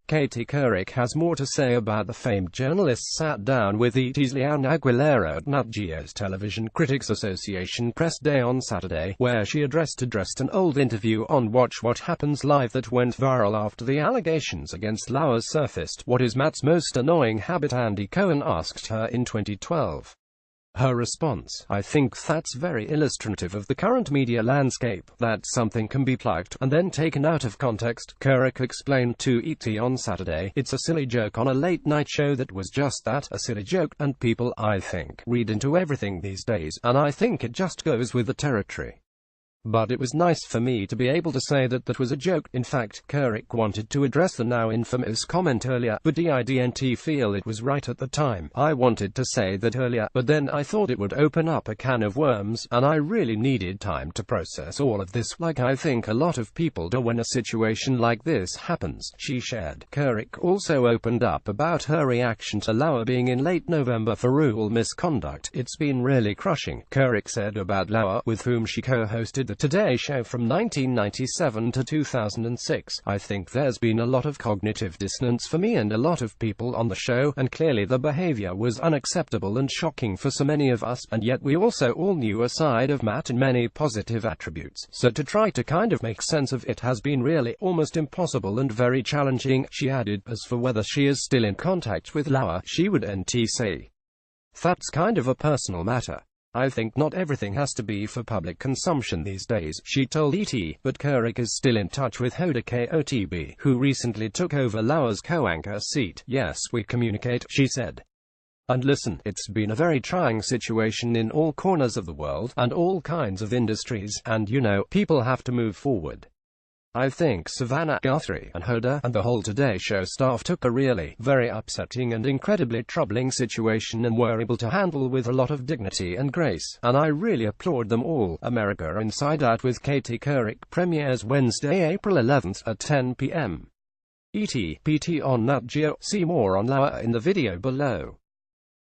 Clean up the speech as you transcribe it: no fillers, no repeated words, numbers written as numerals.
Katie Couric has more to say about the famed journalist sat down with ET's Leanne Aguilera at Nat Geo's Television Critics Association press day on Saturday, where she addressed an old interview on Watch What Happens Live that went viral after the allegations against Lauer surfaced. What is Matt's most annoying habit? Andy Cohen asked her in 2012. Her response: I think that's very illustrative of the current media landscape, that something can be plucked and then taken out of context. Couric explained to ET on Saturday, it's a silly joke on a late-night show that was just that, a silly joke, and people, I think, read into everything these days, and I think it just goes with the territory. But it was nice for me to be able to say that that was a joke. In fact, Couric wanted to address the now infamous comment earlier, but didn't feel it was right at the time. I wanted to say that earlier, but then I thought it would open up a can of worms, and I really needed time to process all of this, like I think a lot of people do when a situation like this happens, she shared. Couric also opened up about her reaction to Lauer being in late November for rule misconduct. It's been really crushing, Couric said about Lauer, with whom she co-hosted the Today Show from 1997 to 2006. I think there's been a lot of cognitive dissonance for me and a lot of people on the show, and clearly the behavior was unacceptable and shocking for so many of us, and yet we also all knew a side of Matt and many positive attributes. So to try to kind of make sense of it has been really almost impossible and very challenging, she added. As for whether she is still in contact with Lauer, she would say, that's kind of a personal matter. I think not everything has to be for public consumption these days, she told ET, but Couric is still in touch with Hoda Kotb, who recently took over Lauer's co-anchor seat. Yes, we communicate, she said. And listen, it's been a very trying situation in all corners of the world, and all kinds of industries, and you know, people have to move forward. I think Savannah, Guthrie, and Hoda, and the whole Today Show staff took a really, very upsetting and incredibly troubling situation and were able to handle with a lot of dignity and grace, and I really applaud them all. America Inside Out with Katie Couric premieres Wednesday, April 11th at 10 p.m. ET, PT on Nat Geo. See more on Lauer in the video below.